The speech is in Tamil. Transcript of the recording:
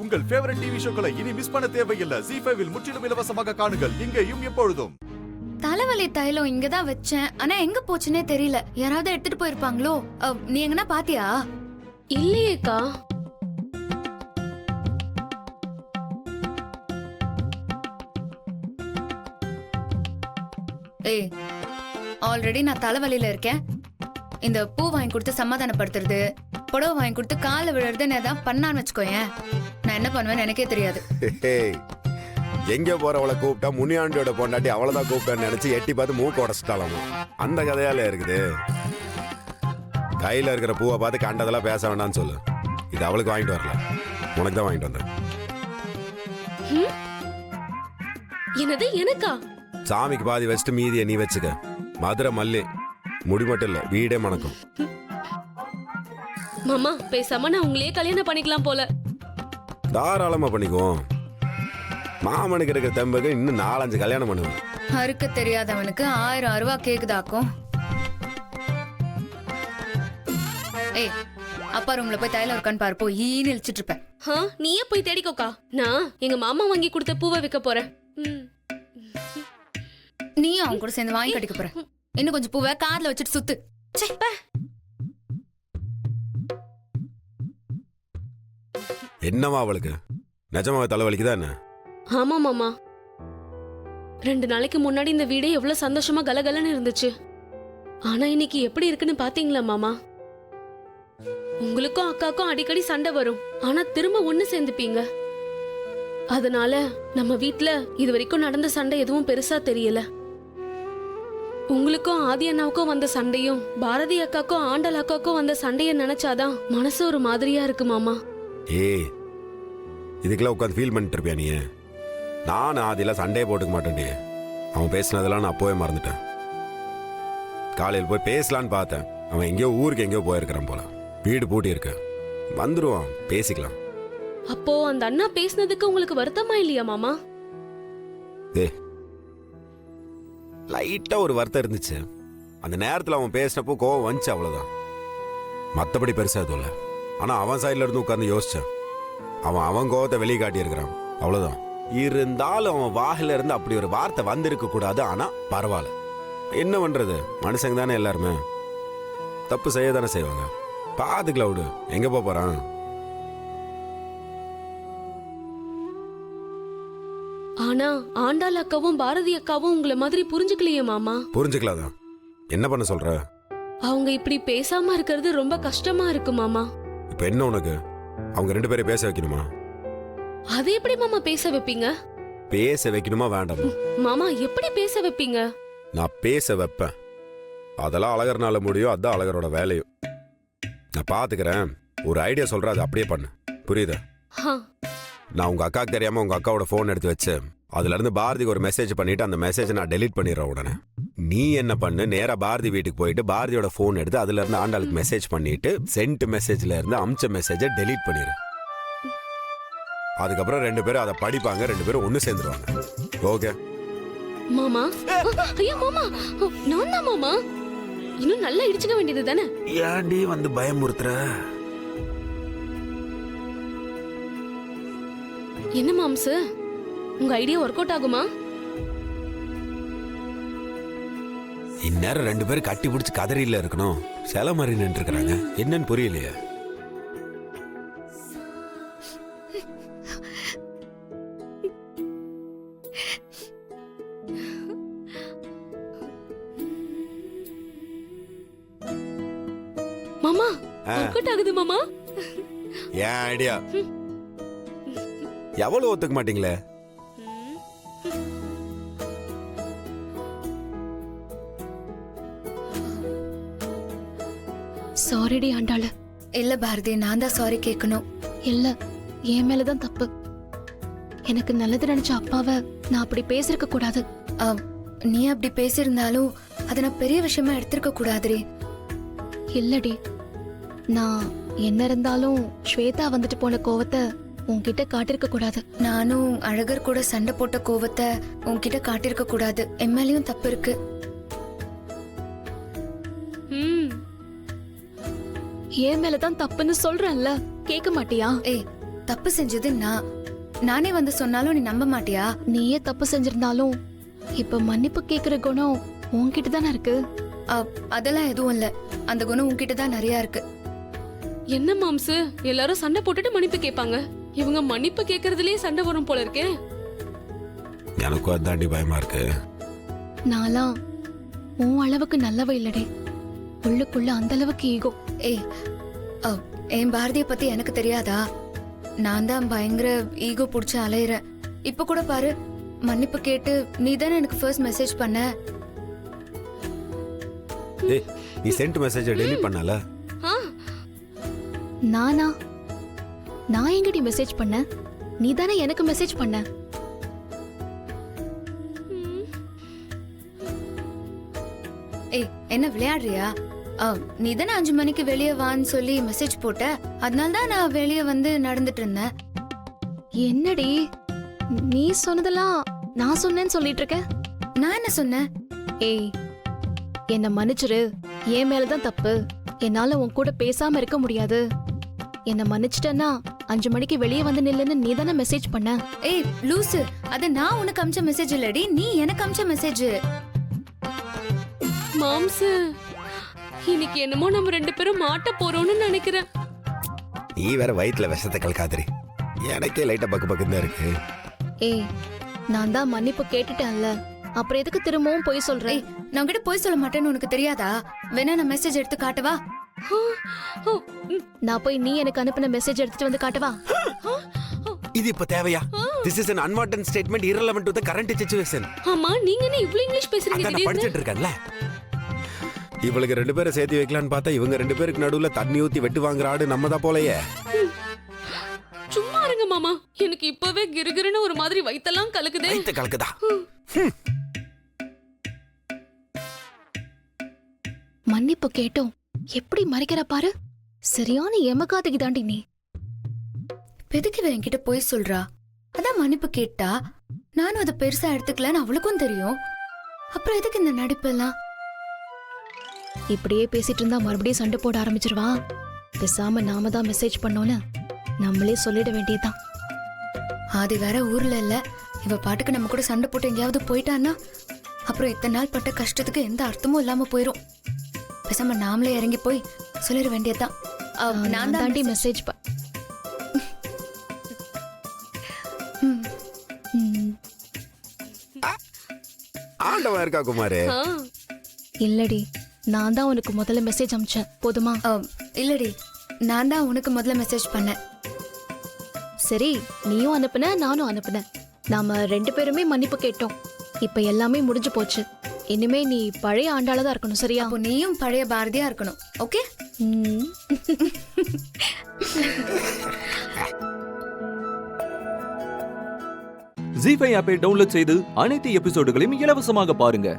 உங்கள் ஃபேவரட் டிவி ஷோக்களை இனி மிஸ் பண்ண தேவையில்லை. ZEE5 இல் முற்றிலும் இலவசமாக காணுங்கள். இங்கேயும் எப்பொழுதும். தலைவலி தைலம் இங்கதான் வச்சேன், ஆனா எங்க போச்சுன்னே தெரியல. யாராவது எடுத்துட்டு போயிருப்பாங்களோ? நீ எங்கனா பாத்தியா? இல்லையேக்கா. ஏய், ஆல்ரெடி நான் தலைவலியில இருக்கேன். இந்த பூ வாங்கி கொடுத்து சமாதானப்படுத்துறது, புடவை வாங்கி கொடுத்து கால விழுறதுன்னு ஏதாவது பண்ணான்னு வச்சுக்கோயேன், நான் என்ன பண்ணுவேன்னு எனக்கே தெரியாது. எங்க போறவளை கூப்பிட்டா முனியாண்டியோட பொண்டாட்டி அவளதான் கூப்பிட்டான்னு நினைச்சு எட்டி பார்த்து மூக்க உடச்சிட்டாலும் அந்த கதையால இருக்குது. கையில இருக்கிற பூவை பார்த்து கண்டதெல்லாம் பேச வேண்டாம்னு சொல்லு. இது அவளுக்கு வாங்கிட்டு வரல, உனக்கு தான் வாங்கிட்டு வந்தேன். என்னது எனக்கா? சாமிக்கு பாதி வச்சுட்டு மீதியை நீ வச்சுக்க. மதுரை மல்லி முடி மட்டும் இல்ல, வீடே மணக்கும். மாமா பேசாம நான் உங்களையே கல்யாணம் பண்ணிக்கலாம் போல. தாராளமா பண்ணிக்குவோம். மாமனுக்கு இருக்கிற தெம்புக்கு இன்னும் 4-5 கல்யாணம் பண்ணுவேன். அறுக்க தெரியாதவனுக்கு 1000 ரூபா கேக்குதாக்கும். ஏய், அப்பா ரூம்ல போய் தைலம் இருக்கான்னு பாரு. போய் ஈன்னு இழிச்சிட்டு இருப்பேன். நீயே போய் தேடிக்கோக்கா. நான் எங்க மாமா வாங்கி கொடுத்த பூவை வைக்க போறேன். நீ அவங்க கூட சேர்ந்து வாங்கி கட்டிக்க போற. இன்னும் கொஞ்சம் பூவை காதுல வச்சுட்டு சுத்து. என்னவா அவளுக்கு நிஜமாவே தலைவலிக்குதா என்ன? ஆமா மாமா, 2 நாளைக்கு முன்னாடி இந்த வீடே எவ்வளவு சந்தோஷமா கலகலன்னு இருந்துச்சு. ஆனா இன்னைக்கு எப்படி இருக்குன்னு பாத்தீங்களா மாமா? உங்களுக்கும் அக்காக்கும் அடிக்கடி சண்டை வரும், ஆனா திரும்ப ஒண்ணு சேர்ந்துப்பீங்க. அதனால நம்ம வீட்ல இது வரைக்கும் நடந்த சண்டை எதுவும் பெருசா தெரியல. உங்களுக்கும் ஆதி அண்ணாவுக்கும் வந்த சண்டையும் பாரதி அக்காக்கும் ஆண்டல் அக்காக்கும் வந்த சண்டைய நினைச்சாதான் மனசு ஒரு மாதிரியா இருக்கு மாமா. ஏய், இதுக்கெல்லாம் உட்காந்து ஃபீல் பண்ணிட்டு இருப்பியா நீ? நான் அதெல்லாம் சண்டையே போட்டுக்க மாட்டேன்டி. அவன் பேசினதெல்லாம் நான் அப்போவே மறந்துட்டேன். காலையில் போய் பேசலான்னு பார்த்தேன். அவன் எங்கேயோ ஊருக்கு எங்கேயோ போயிருக்கிறான் போல. வீடு பூட்டி இருக்கு, வந்துருவான், பேசிக்கலாம். அப்போ அந்த அண்ணா பேசினதுக்கு உங்களுக்கு வருத்தமா இல்லையா மாமா? லைட்டா ஒரு வருத்தம் இருந்துச்சு. அந்த நேரத்தில் அவன் பேசினப்போ கோவம் வந்துச்சு, அவ்வளவுதான். மற்றபடி பெருசா எதுவும் இல்லை. ஆனா அவன் சைட்ல இருந்து உட்கார்ந்து யோசிச்சேன். அவன் கோவத்தை வெளியே காட்டி இருக்கிறான், அவ்வளவுதான். இருந்தாலும் அவன் வாயில இருந்து அப்படி ஒரு வார்த்தை வந்திருக்க கூடாது. ஆனா பரவாயில்ல, என்ன பண்றது, மனுஷங்க தானே எல்லாருமே. தப்பு செய்ய தானே செய்வாங்க. பாத்துக்கலாம் விடு, எங்க போறான். ஆனா ஆண்டாள் அக்காவும் பாரதி அக்காவும் உங்களை மாதிரி புரிஞ்சுக்கலையே மாமா. புரிஞ்சுக்கலாதான், என்ன பண்ண சொல்ற? அவங்க இப்படி பேசாம இருக்கிறது ரொம்ப கஷ்டமா இருக்கு மாமா. இப்ப என்ன உனக்கு அவங்க 2 பேரை பேச வைக்கணுமா? அது எப்படி மாமா பேச வைப்பீங்க? பேச வைக்கணுமா வேண்டாமா? மாமா எப்படி பேச வைப்பீங்க? நான் பேச வைப்பேன். அதெல்லாம் அழகர்னால முடியும், அதான் அழகரோட வேலையும். நான் பாத்துக்கிறேன். ஒரு ஐடியா சொல்றேன், அதை அப்படியே பண்ணு, புரியுதா? நான் உங்க அக்காவுக்கு தெரியாம உங்க அக்காவோட போன் எடுத்து வச்சு அதுல இருந்து பாரதிக்கு ஒரு மெசேஜ் பண்ணிட்டு அந்த மெசேஜ் நான் டெலீட் பண்ணிடுறேன். உடனே நீ என்ன பண்ணு, நேரா பாரதி வீட்டுக்கு போயிட்டு பாரதியோட போன் எடுத்து அதுல இருந்து ஆண்டாளுக்கு மெசேஜ் பண்ணிட்டு சென்ட் மெசேஜ்ல இருந்து அமிச்ச மெசேஜை டெலீட் பண்ணிடு. அதுக்கப்புறம் 2 பேரும் அதை படிப்பாங்க, 2 பேரும் ஒண்ணு சேர்ந்துருவாங்க. ஓகே மாமா? ஐயோ மாமா, நான் தான் மாமா. இன்னும் நல்லா இடிச்சுக்க வேண்டியது தானே. ஏன்டி வந்து பயமுறுத்துற? என்ன மாம்சு, உங்க ஐடியா ஒர்க் அவுட் ஆகுமா? இந்நேரம் 2 பேரும் கட்டி பிடிச்சி கதறியில இருக்கணும், சில மாதிரி நின்று இருக்கிறாங்க. என்னன்னு புரியலையே. மாமா ஒர்க் அவுட் ஆகுது மாமா. ஏன் ஐடியா எவ்வளவு ஒத்துக்க மாட்டீங்களே? சாரிடி ஆண்டாளு. இல்ல பாரதி, நான் தான் சாரி கேட்கணும். இல்ல, என் மேலதான் தப்பு. எனக்கு நல்லது நினைச்ச அப்பாவை நான் அப்படி பேசிருக்க கூடாது. நீ அப்படி பேசியிருந்தாலும் அதை நான் பெரிய விஷயமா எடுத்திருக்க கூடாதுரி. இல்லடி, நான் என்ன இருந்தாலும் ஸ்வேதா வந்துட்டு போன கோவத்தை உன்கிட்ட காட்டிருக்க கூடாது. நானும் அழகர் கூட சண்டை போட்ட கோவத்தை உன்கிட்ட காட்டிருக்க கூடாது. எம்எல்ஏயும் தப்பு இருக்கு. என் மேலதான் தப்புன்னு சொல்றேன்ல, கேட்க மாட்டியா? ஏய், தப்பு செஞ்சது நானே வந்து சொன்னாலும் நீ நம்ப மாட்டியா? நீயே தப்பு செஞ்சிருந்தாலும் இப்ப மன்னிப்பு கேக்குற குணம் உன்கிட்ட தானே இருக்கு. அதெல்லாம் எதுவும் இல்ல. அந்த குணம் உன்கிட்ட தான் நிறைய இருக்கு. என்ன மாம்சு, எல்லாரும் சண்டை போட்டுட்டு மன்னிப்பு கேட்பாங்க. இவங்க மன்னிப்பு கேக்குறதுலயே சண்டை வரும் போல இருக்கே. எனக்கும் அதாண்டி பயமா இருக்கு. நான்லாம் உன் அளவுக்கு நல்லவ இல்லடே. உள்ளுக்குள்ள அந்த அளவுக்கு ஈகோ. ஏய், என் பாரதிய பத்தி எனக்கு தெரியாதா? நான் தான் பயங்கர ஈகோ புடிச்சு அலையிறேன். இப்ப கூட பாரு, மன்னிப்பு கேட்டு நீ தானே எனக்கு ஃபர்ஸ்ட் மெசேஜ் பண்ண. ஏய், நீ சென்ட் மெசேஜ் டெலீட் பண்ணல? ஆ, நான் எங்கடி மெசேஜ் பண்ண? நீ தானே எனக்கு மெசேஜ் பண்ண. ஏய், என்ன விளையாடுறியா? நீ தானே 5 மணிக்கு வெளியே வான்னு சொல்லி மெசேஜ் போட்ட. அதனால தான் நான் வெளியே வந்து நடந்துட்டு இருந்தேன். என்னடி நீ சொன்னதெல்லாம் நான் சொன்னேன்னு சொல்லிட்டு இருக்க? நான் என்ன சொன்னேன்? ஏய், என்ன மன்னிச்சிரு. என் மேலதான் தப்பு. என்னால உன் கூட பேசாம இருக்க முடியாது. என்ன மன்னிச்சிட்டேன்னா 5 மணிக்கு வெளியே வந்து நில்லுன்னு நீ தானே மெசேஜ் பண்ண. ஏய் லூசு, அது நான் உனக்கு அமிச்ச மெசேஜ் இல்லடி, நீ எனக்கு அமிச்ச மெசேஜ். மாம்சு, இன்னைக்கு என்னமோ நம்ம 2 பேரும் மாட்ட போறோம்னு நினைக்கிறேன். நீ வேற வயிற்றுல விஷத்தை கலக்காதிரி. எனக்கே லைட்டா பக்கு பக்குன்னு தான் இருக்கு. ஏய், நான் தான் மன்னிப்பு கேட்டுட்டேன்ல, அப்புறம் எதுக்கு திரும்பவும் போய் சொல்றேன்? ஏய், நான் உன்கிட்ட போய் சொல்ல மாட்டேன்னு உனக்கு தெரியாதா? வேணா நான் மெசேஜ் எடுத்து காட்டவா? நான் போய் நீ எனக்கு அனுப்பின மெசேஜ் எடுத்துட்டு வந்து காட்டவா? இது இப்ப தேவையா? This is an unwanted statement irrelevant to the current situation. ஆமா, நீங்க என்ன இவ்ளோ இங்கிலீஷ் பேசுறீங்க அதான் நான் திடீர்னு? படிச்சிட்டு இருக்கேன்ல. இவளுக்கு 2 பேரை சேர்த்து வைக்கலான்னு பார்த்தா இவங்க 2 பேருக்கு நடுவுல தண்ணி ஊத்தி வெட்டு வாங்குற ஆடு நம்ம தான் போலயே. சும்மா இருங்க மாமா, எனக்கு இப்பவே கிறுகிறுன்னு ஒரு மாதிரி வயித்தெல்லாம் கலக்குதே. வயித்து கலக்குதா? மன்னிப்பு கேட்டோம் எப்படி மறைக்கிற பாரு. சரியான எமக்காதுக்கு தாண்டி நீ. எதுக்கு இவ என்கிட்ட போய் சொல்றா? அதான் மன்னிப்பு கேட்டா நானும் அதை பெருசா எடுத்துக்கலன்னு அவளுக்கும் தெரியும். அப்புறம் எதுக்கு இந்த நடிப்பெல்லாம்? இப்படியே பேசிட்டு இருந்தா மறுபடியும் சண்டை போட ஆரம்பிச்சிருவா. பேசாம நாம தான் மெசேஜ் பண்ணோன்னு நம்மளே சொல்லிட வேண்டியதுதான். ஆதி வேற ஊர்ல இல்ல. இவ பாட்டுக்கு நம்ம கூட சண்டை போட்டு எங்கேயாவது போயிட்டான்னா அப்புறம் இத்தனை நாள் பட்ட கஷ்டத்துக்கு எந்த அர்த்தமும் இல்லாம போயிரும். பேசாம நாமளே இறங்கி போய் சொல்லிட வேண்டியதுதான். நான் தாண்டி மெசேஜ் ஆண்டவா இருக்கா குமாரு? ஆ, இல்லடி, நான் தான் உனக்கு முதல்ல மெசேஜ் அனுப்பிச்சேன். போதுமா? இல்லடி, நான் தான் உனக்கு முதல்ல மெசேஜ் பண்ணேன். சரி, நீயும் அனுப்புன, நானும் அனுப்புனேன். நாம 2 பேருமே மன்னிப்பு கேட்டோம். இப்ப எல்லாமே முடிஞ்சு போச்சு. இனிமே நீ பழைய ஆண்டாள தான் இருக்கணும். சரியா? அப்போ நீயும் பழைய பாரதியா இருக்கணும். ஓகே? ஜீ5 ஆப்பை டவுன்லோட் செய்து அனைத்து எபிசோடுகளையும் இலவசமாக பாருங்க.